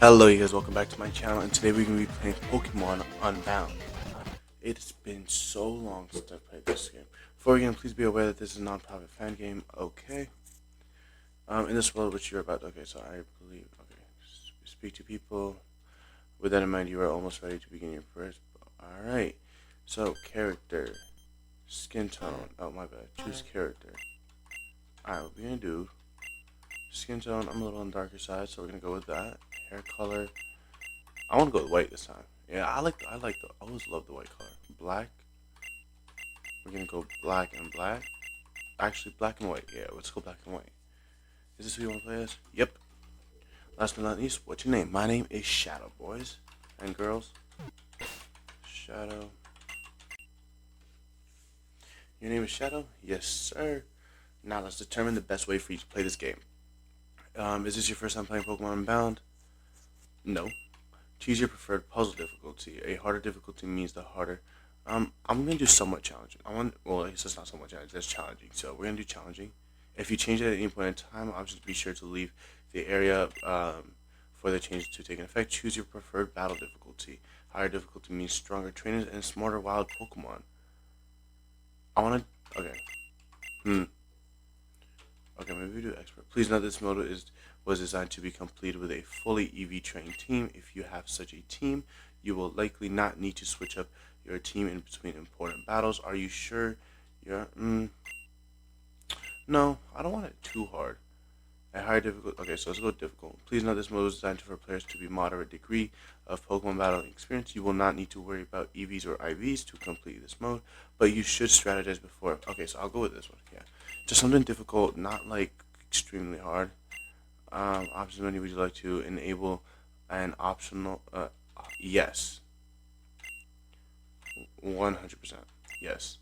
Hello you guys, welcome back to my channel, and today we're going to be playing Pokemon Unbound. It's been so long since I've played this game. Before we begin, please be aware that this is a non-profit fan game, okay? In this world which you're about, okay, so I believe, okay, speak to people. With that in mind, you are almost ready to begin your first, alright. So, character, skin tone, oh my bad, choose character. Alright, what we're going to do, skin tone, I'm a little on the darker side, so we're going to go with that. Hair color, I want to go with white this time. Yeah, I always love the white color. Black, we're going to go black and black. Actually, black and white, yeah, let's go black and white. Is this who you want to play as? Yep. Last but not least, what's your name? My name is Shadow, boys and girls. Shadow. Your name is Shadow? Yes, sir. Now let's determine the best way for you to play this game. Is this your first time playing Pokemon Unbound? No. Choose your preferred puzzle difficulty. A harder difficulty means the harder. I'm gonna do somewhat challenging. Well, it's not somewhat challenging. That's challenging. So we're gonna do challenging. If you change it at any point in time, options be sure to leave the area for the changes to take effect. Choose your preferred battle difficulty. Higher difficulty means stronger trainers and smarter wild Pokemon. Okay, maybe we do expert. Please note this mode was designed to be completed with a fully EV trained team. If you have such a team, you will likely not need to switch up your team in between important battles. Are you sure you're... No, I don't want it too hard. A higher difficult... Okay, so let's go difficult. Please note this mode was designed for players to be moderate degree of Pokemon battling experience. You will not need to worry about EVs or IVs to complete this mode, but you should strategize before. Okay, so I'll go with this one, yeah. Just something difficult, not like extremely hard. Options menu, would you like to enable an optional, yes. 100%, yes.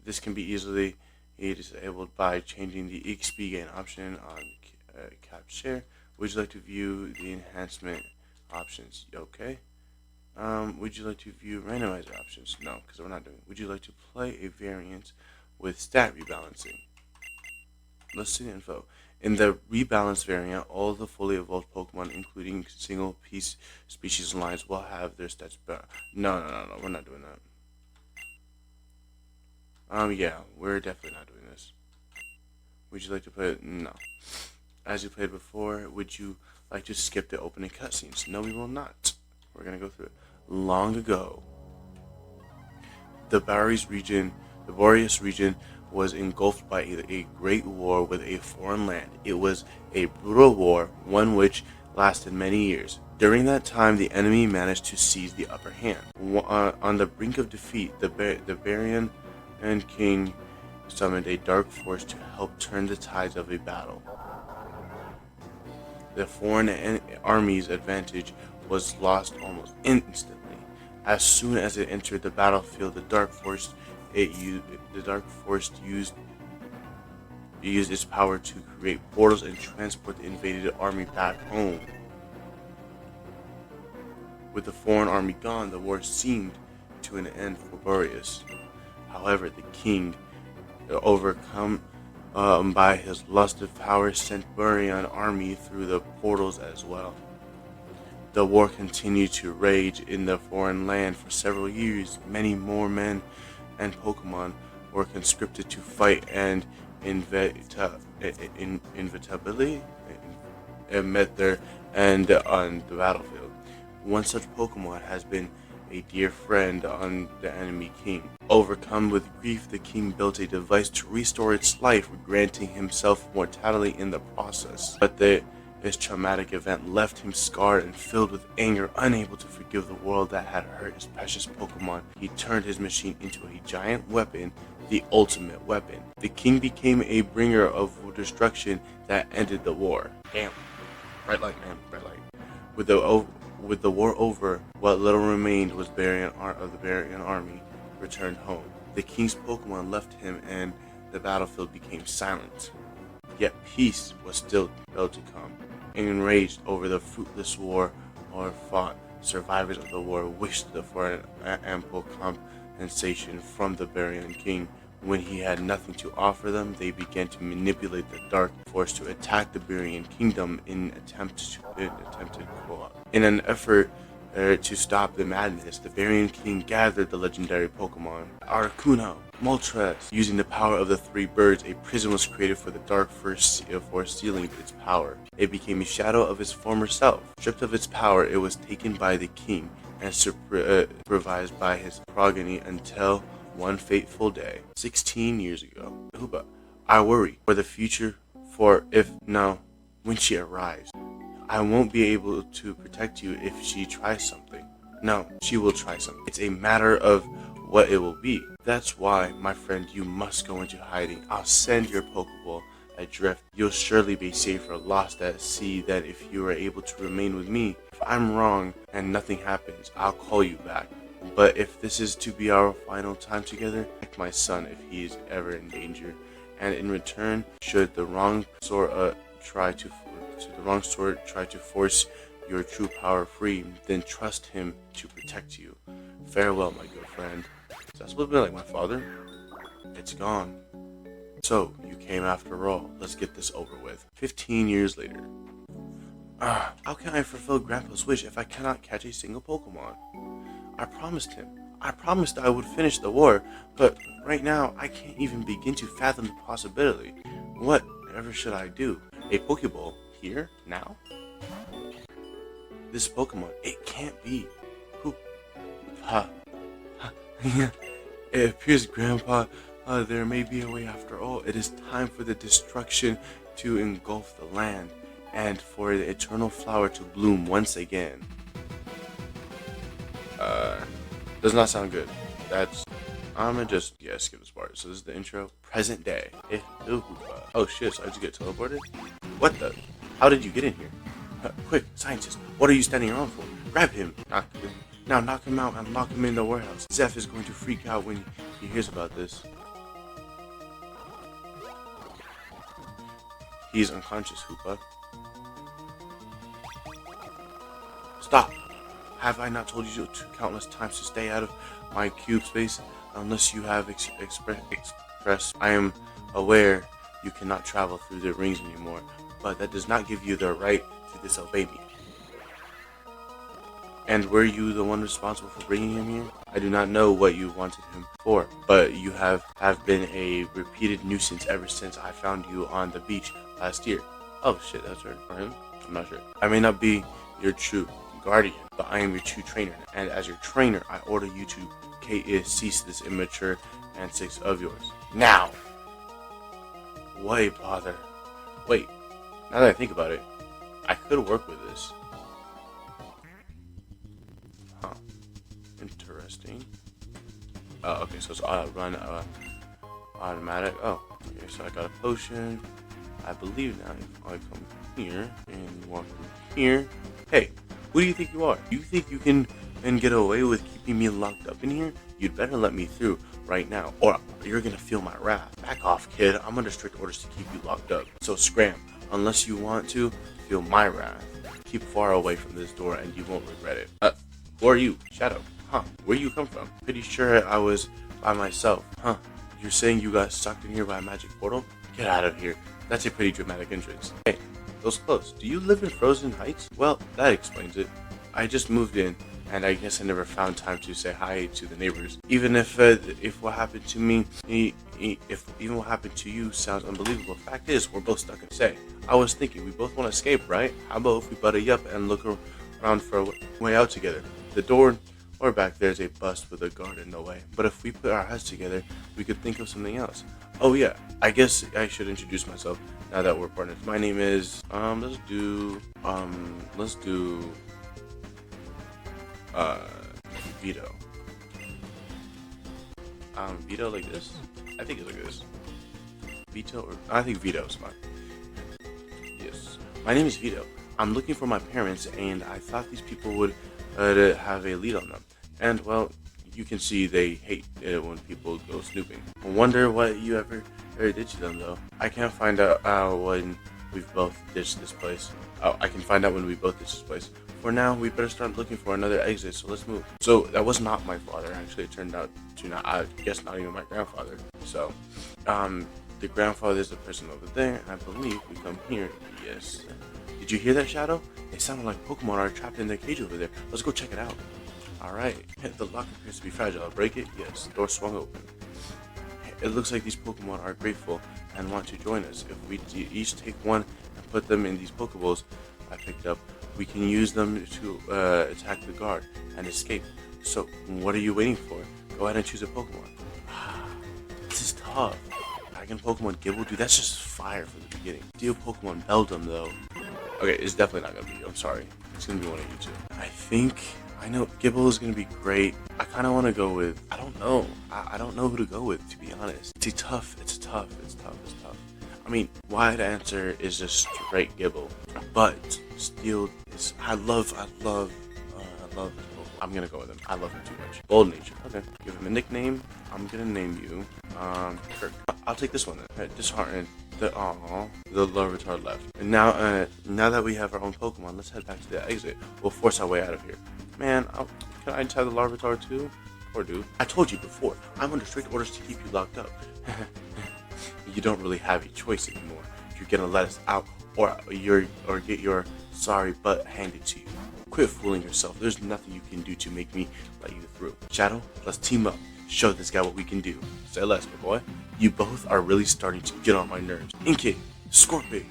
This can be easily disabled by changing the XP gain option on cap share. Would you like to view the enhancement options? Okay. Would you like to view randomizer options? No, because we're not doing it. Would you like to play a variant with stat rebalancing? Let's see the info. In the rebalanced variant, all the fully evolved Pokemon, including single piece species lines, will have their stats better. No, we're not doing that. Yeah, we're definitely not doing this. Would you like to play it? No. As you played before, would you like to skip the opening cutscenes? No, we will not. We're gonna go through it. Long ago, the Boreas region was engulfed by a great war with a foreign land. It was a brutal war, one which lasted many years. During that time, the enemy managed to seize the upper hand. On the brink of defeat, the Barian and King summoned a dark force to help turn the tides of a battle. The foreign army's advantage was lost almost instantly. As soon as it entered the battlefield, the dark force used its power to create portals and transport the invaded army back home. With the foreign army gone, the war seemed to an end for Boreas. However, the king, overcome by his lust of power, sent Borean army through the portals as well. The war continued to rage in the foreign land for several years. Many more men and Pokemon were conscripted to fight, and inevitably met their end on the battlefield. One such Pokemon has been a dear friend on the enemy king. Overcome with grief, the king built a device to restore its life, granting himself mortality in the process. But this traumatic event left him scarred and filled with anger, unable to forgive the world that had hurt his precious Pokemon. He turned his machine into a giant weapon, the ultimate weapon. The king became a bringer of destruction that ended the war. Damn. Bright light, man. Bright light. With the war over, what little remained was of the Barian army returned home. The king's Pokemon left him, and the battlefield became silent. Yet peace was still to come. Enraged over the fruitless war fought, survivors of the war wished for an ample compensation from the Barian king. When he had nothing to offer them, they began to manipulate the dark force to attack the Burian kingdom in an effort to stop the madness. The Burian king gathered the legendary Pokemon Articuno, Moltres. Using the power of the three birds, a prison was created for the dark force stealing its power. It became a shadow of its former self. Stripped of its power, it was taken by the king and supervised by his progeny until one fateful day, 16 years ago. Hoopa, I worry for the future, when she arrives. I won't be able to protect you if she tries something. No, she will try something. It's a matter of what it will be. That's why, my friend, you must go into hiding. I'll send your Pokeball adrift. You'll surely be safer lost at sea than if you were able to remain with me. If I'm wrong and nothing happens, I'll call you back. But if this is to be our final time together, protect my son if he is ever in danger. And in return, should the wrong sort try to force your true power free, then trust him to protect you. Farewell, my good friend. So that's a little bit like my father. It's gone. So, you came after all. Let's get this over with. 15 years later. How can I fulfill Grandpa's wish if I cannot catch a single Pokemon? I promised him. I promised I would finish the war, but right now I can't even begin to fathom the possibility. Whatever should I do? A Pokeball? Here? Now? This Pokemon, it can't be. Who? It appears, Grandpa, there may be a way after all. It is time for the destruction to engulf the land, and for the eternal flower to bloom once again. Does not sound good. I'm gonna just, skip this part. So this is the intro. Present day. Oh shit, so I just get teleported? What the? How did you get in here? Quick, scientist, what are you standing around for? Grab him. Now knock him out and lock him in the warehouse. Zeph is going to freak out when he hears about this. He's unconscious, Hoopa. Stop! Have I not told you countless times to stay out of my cube space unless you have expressed? I am aware you cannot travel through the rings anymore, but that does not give you the right to disobey me. And were you the one responsible for bringing him here? I do not know what you wanted him for, but you have been a repeated nuisance ever since I found you on the beach last year. Oh shit, that's right. For him? I'm not sure. I may not be your true guardian, but I am your true trainer, and as your trainer, I order you to cease this immature antics of yours. Now! Why bother? Wait, now that I think about it, I could work with this. Huh. Interesting. Okay, so it's run automatic. Oh, okay, so I got a potion. I believe now if I come here and walk through here. Hey, who do you think you are? You think you can get away with keeping me locked up in here? You'd better let me through right now, or you're gonna feel my wrath. Back off, kid. I'm under strict orders to keep you locked up. So scram, unless you want to feel my wrath. Keep far away from this door and you won't regret it. Who are you? Shadow. Huh, where you come from? Pretty sure I was by myself. Huh, you're saying you got sucked in here by a magic portal? Get out of here. That's a pretty dramatic entrance. Hey, those clothes. Do you live in Frozen Heights? Well, that explains it. I just moved in, and I guess I never found time to say hi to the neighbors. Even if what happened to me, even what happened to you sounds unbelievable. Fact is, we're both stuck in say. I was thinking, we both want to escape, right? How about if we buddy up and look around for a way out together? The door or back there's a bust with a guard in the way. But if we put our heads together, we could think of something else. Oh yeah, I guess I should introduce myself now that we're partners. My name is let's do Vito. Vito like this? I think it's like this. Vito, or I think Vito is fine. Yes. My name is Vito. I'm looking for my parents, and I thought these people would have a lead on them. And well, you can see they hate it when people go snooping. I wonder what you ever did to them, though. I can't find out when we've both ditched this place. Oh, I can find out when we both ditch this place. For now, we better start looking for another exit, so let's move. So, that was not my father. Actually, it turned out to not, I guess not even my grandfather. So, the grandfather is the person over there, and I believe we come here. Yes. Did you hear that, Shadow? It sounded like Pokemon are trapped in their cage over there. Let's go check it out. Alright. The lock appears to be fragile. I'll break it? Yes. The door swung open. It looks like these Pokemon are grateful and want to join us. If we each take one and put them in these Pokeballs I picked up, we can use them to attack the guard and escape. So, what are you waiting for? Go ahead and choose a Pokemon. This is tough. Dragon Pokemon Gibble? Dude, that's just fire from the beginning. Steel Pokemon Beldum, though. Okay, it's definitely not gonna be you. I'm sorry. It's gonna be one of you two. I know Gibble is gonna be great. I kind of want to go with, I don't know. I don't know who to go with, to be honest. It's tough. I mean, wide answer is just straight Gibble, but Steel is, I love Pokemon. I'm gonna go with him. I love him too much. Bold nature. Okay. Give him a nickname. I'm gonna name you, Kirk. I'll take this one then. Disheartened. The Larvitar left. And now that we have our own Pokemon, let's head back to the exit. We'll force our way out of here. Man, can I just have the Larvitar too? Poor dude. I told you before, I'm under strict orders to keep you locked up. You don't really have a choice anymore. You're gonna let us out, or get your sorry butt handed to you. Quit fooling yourself. There's nothing you can do to make me let you through. Shadow, let's team up. Show this guy what we can do. Say less, my boy. You both are really starting to get on my nerves. Inkay, Scorpion,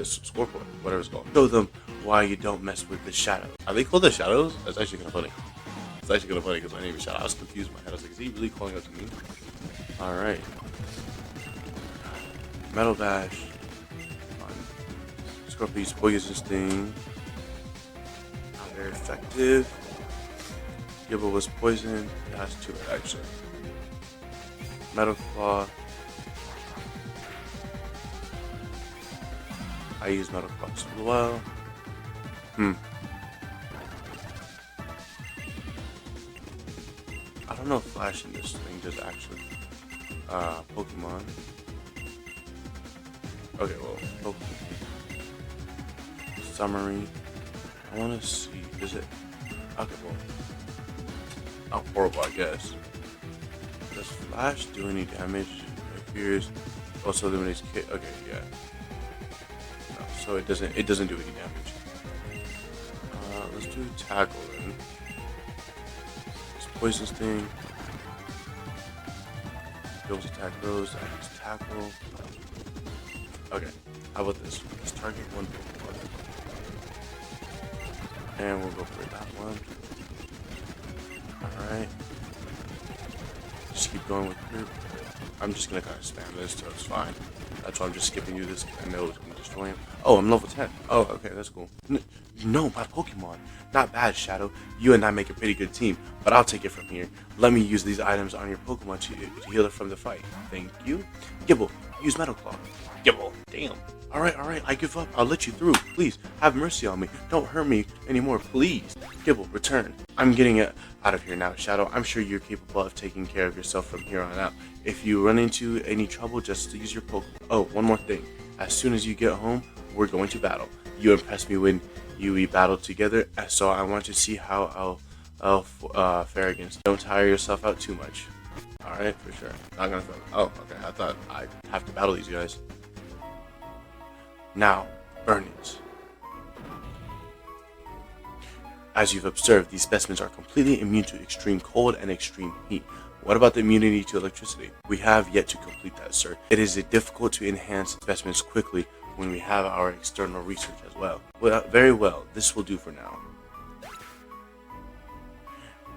Scorpion, whatever it's called. Show them why you don't mess with the Shadows. Are they called the Shadows? That's actually kind of funny. It's actually kind of funny because my name is Shadow. I was confused in my head. I was like, is he really calling out to me? Alright. Metal Bash. Scorpion's Poison Sting. Not very effective. Gibble was poisoned. It has two actually. Metal Claw. I use Metal Claw as well. I don't know if Flash in this thing does actually. Pokemon. Okay, well, Pokemon. Summary. I want to see. Is it? Okay, well. Not horrible, I guess. Does Flash do any damage? It appears. Also eliminates Kit. Okay, yeah. No, so it doesn't do any damage. Let's do Tackle then. This Poison Sting. Those attack those. I use Tackle. Okay. How about this? Let's target one Pokemon. And we'll go for that one. Alright. Just keep going with group. I'm just gonna kind of spam this, so it's fine. That's why I'm just skipping you this. I know it's gonna destroy him. Oh, I'm level 10. Oh, okay, that's cool. No, my Pokemon. Not bad, Shadow. You and I make a pretty good team, but I'll take it from here. Let me use these items on your Pokemon to heal it from the fight. Thank you. Gibble, use Metal Claw. Gibble, damn. Alright, I give up. I'll let you through. Please, have mercy on me. Don't hurt me anymore, please. Gibble, return. I'm getting out of here now, Shadow. I'm sure you're capable of taking care of yourself from here on out. If you run into any trouble, just use your Pokemon. Oh, one more thing. As soon as you get home, we're going to battle. You impressed me when we battled together, so I want to see how I'll fare against. Don't tire yourself out too much. Alright, for sure. Not gonna fail. Oh, okay. I thought I'd have to battle these guys. Now, burn it. As you've observed, these specimens are completely immune to extreme cold and extreme heat. What about the immunity to electricity? We have yet to complete that, sir. It is difficult to enhance specimens quickly when we have our external research as well. Well, very well. This will do for now.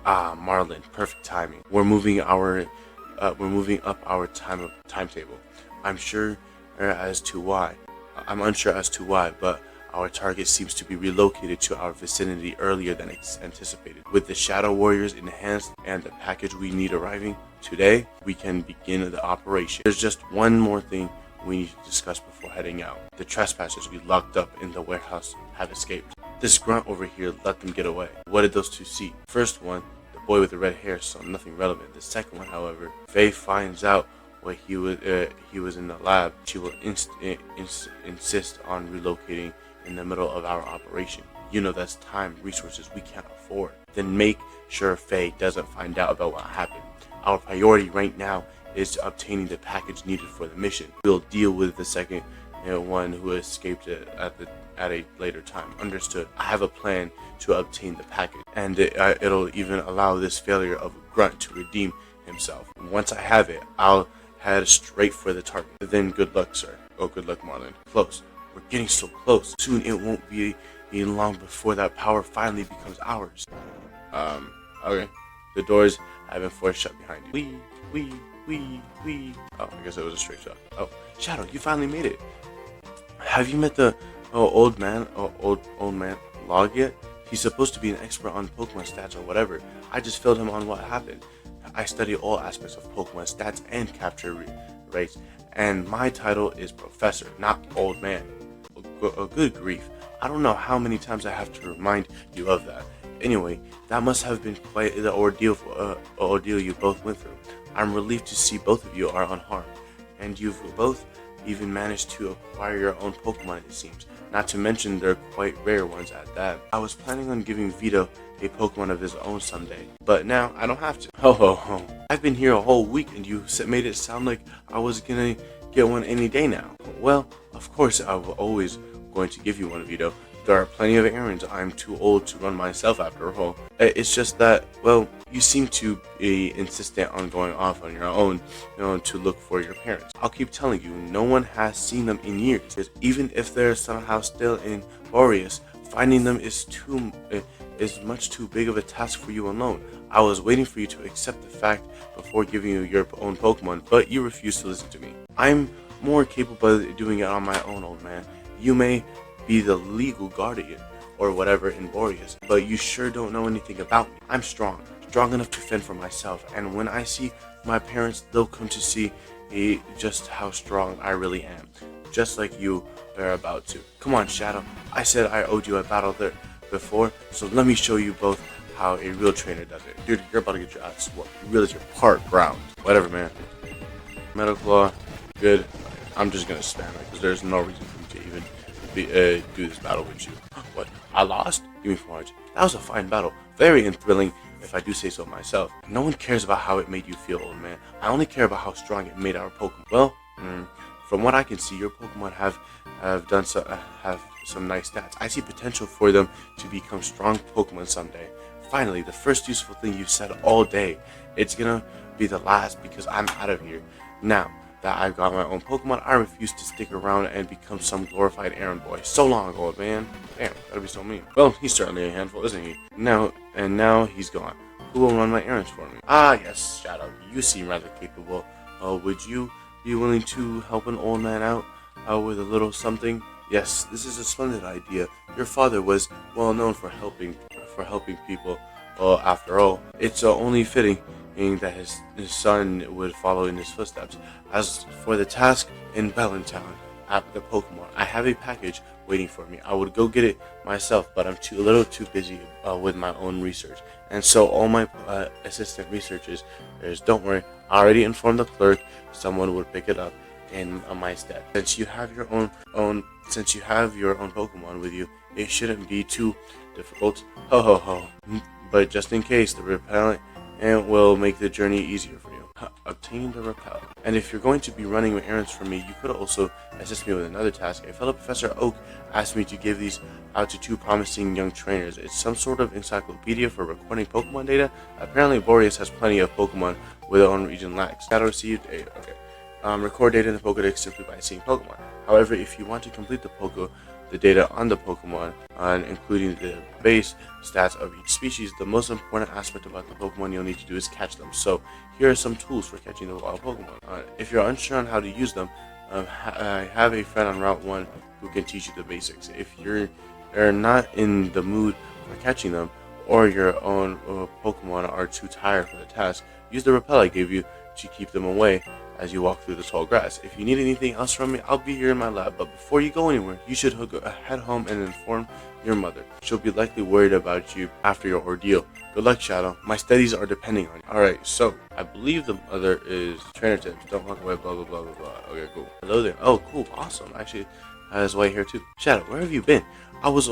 Ah, Marlin, perfect timing. We're moving up our timetable. I'm unsure as to why, but our target seems to be relocated to our vicinity earlier than anticipated. With the Shadow Warriors enhanced and the package we need arriving today, we can begin the operation. There's just one more thing we need to discuss before heading out. The trespassers we locked up in the warehouse have escaped. This grunt over here let them get away. What did those two see? First one, the boy with the red hair, saw nothing relevant. The second one, however, Faye finds out what he was in the lab. She will insist on relocating in the middle of our operation. You know that's time, resources we can't afford. Then make sure Faye doesn't find out about what happened. Our priority right now is obtaining the package needed for the mission. We'll deal with the second one who escaped at a later time. Understood. I have a plan to obtain the package, and it'll even allow this failure of a grunt to redeem himself. Once I have it, I'll head straight for the target. Then good luck, sir. Oh, good luck, Marlon. Close. We're getting so close. Soon it won't be long before that power finally becomes ours. Okay. The doors have been forced shut behind you. Wee. Oh, I guess it was a straight shot. Oh, Shadow, you finally made it. Have you met the old man Log yet? He's supposed to be an expert on Pokemon stats or whatever. I just filled him on what happened. I study all aspects of Pokemon stats and capture rates, and my title is Professor, not Old Man. Oh, good grief. I don't know how many times I have to remind you of that. Anyway, that must have been quite the ordeal you both went through. I'm relieved to see both of you are unharmed, and you've both even managed to acquire your own Pokemon, it seems. Not to mention they're quite rare ones at that. I was planning on giving Vito a Pokemon of his own someday, but now I don't have to. Ho ho ho. I've been here a whole week and you made it sound like I was gonna get one any day now. Well, of course I was always going to give you one, Vito. There are plenty of errands I'm too old to run myself after all. It's just that, well, you seem to be insistent on going off on your own, to look for your parents. I'll keep telling you, no one has seen them in years. Even if they're somehow still in Boreas, finding them is much too big of a task for you alone. I was waiting for you to accept the fact before giving you your own Pokemon, but you refused to listen to me. I'm more capable of doing it on my own, old man. You may be the legal guardian or whatever in Boreas, but you sure don't know anything about me. I'm strong enough to fend for myself, and when I see my parents, they'll come to see just how strong I really am, just like you are about to. Come on, Shadow. I said I owed you a battle there before, so let me show you both how a real trainer does it. Dude, you're about to get your ass whooped. You realize you're part ground. Whatever, man. Metal Claw, good. I'm just gonna spam it because there's no reason for me to even do this battle with you. What? I lost? Give me 400. That was a fine battle. Very thrilling, if I do say so myself. No one cares about how it made you feel, old man. I only care about how strong it made our Pokemon. Well, from what I can see, your Pokemon have some nice stats. I see potential for them to become strong Pokemon someday. Finally, the first useful thing you've said all day. It's gonna be the last because I'm out of here. Now that I've got my own Pokemon, I refuse to stick around and become some glorified errand boy. So long, old man. Damn, that'd be so mean. Well, he's certainly a handful, isn't he? Now he's gone. Who will run my errands for me? Ah, yes, Shadow. You seem rather capable. Would you be willing to help an old man out with a little something? Yes, this is a splendid idea. Your father was well known for helping people. After all, it's only fitting that his son would follow in his footsteps. As for the task in Bellintown at the Pokemon, I have a package waiting for me. I would go get it myself, but I'm a little too busy with my own research, and so all my assistant researchers, don't worry, I already informed the clerk someone would pick it up in my stead. Since you have your own Pokemon with you, it shouldn't be too difficult. Ho ho ho. But just in case, the repellent will make the journey easier for you. Obtain the repel. And if you're going to be running errands for me, you could also assist me with another task. A fellow Professor Oak asked me to give these out to 2 promising young trainers. It's some sort of encyclopedia for recording Pokemon data. Apparently Boreas has plenty of Pokemon where their own region lacks. Shadow received a record data in the Pokedex simply by seeing Pokemon. However, if you want to complete the data on the Pokemon, including the base stats of each species, the most important aspect about the Pokemon you'll need to do is catch them. So here are some tools for catching the wild Pokemon. If you're unsure on how to use them, I have a friend on Route 1 who can teach you the basics. If you're not in the mood for catching them, or your own Pokemon are too tired for the task, use the repel I gave you to keep them away as you walk through the tall grass. If you need anything else from me, I'll be here in my lab, but before you go anywhere, you should head home and inform your mother. She'll be likely worried about you after your ordeal. Good luck, Shadow. My studies are depending on you. Alright, so I believe the mother is trainer tips. Don't walk away, blah blah blah blah blah. Okay, cool. Hello there. Oh, cool, awesome. Actually, has white hair too. Shadow, where have you been? I was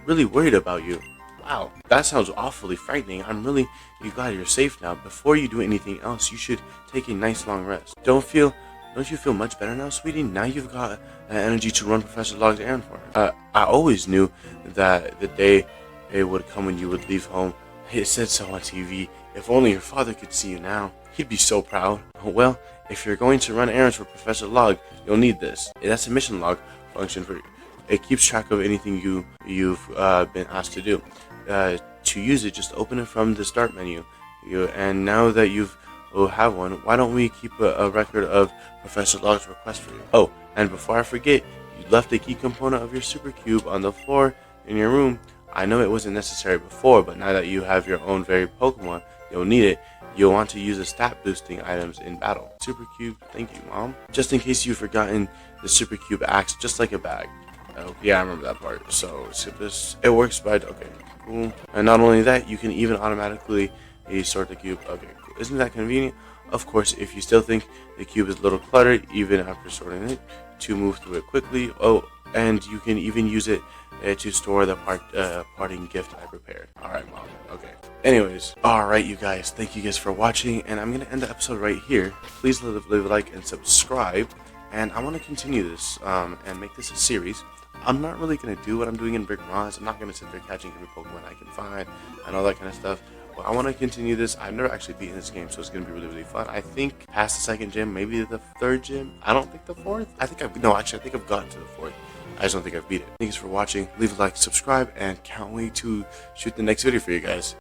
really worried about you. Wow, that sounds awfully frightening. I'm really glad you're safe now. Before you do anything else, you should take a nice long rest. Don't you feel much better now, sweetie? Now you've got energy to run Professor Log's errand for him. I always knew that the day it would come when you would leave home. It said so on TV. If only your father could see you now. He'd be so proud. Well, if you're going to run errands for Professor Log, you'll need this. That's a mission log function for you. It keeps track of anything you've been asked to do. To use it, just open it from the start menu. And now that you've have one, why don't we keep a record of Professor Log's request for you? Oh, and before I forget, you left a key component of your super cube on the floor in your room. I know it wasn't necessary before, but now that you have your own very Pokemon, you'll need it. You'll want to use the stat boosting items in battle. Super cube, thank you, Mom. Just in case you've forgotten, the super cube acts just like a bag. Oh, yeah, I remember that part. So skip this. It works by okay, cool. And not only that, you can even automatically sort the cube. Okay, cool. Isn't that convenient? Of course, if you still think the cube is a little cluttered, even after sorting it, to move through it quickly. Oh, and you can even use it to store the parting gift I prepared. Alright, Mom. Okay. Anyways, alright, you guys. Thank you guys for watching, and I'm going to end the episode right here. Please leave a like and subscribe, and I want to continue this and make this a series. I'm not really going to do what I'm doing in Brick Ross. I'm not going to sit there catching every Pokemon I can find and all that kind of stuff. But I want to continue this. I've never actually beaten this game, so it's going to be really, really fun. I think past the second gym, maybe the third gym. I don't think the fourth. I think I've gotten to the fourth. I just don't think I've beat it. Thanks for watching. Leave a like, subscribe, and can't wait to shoot the next video for you guys.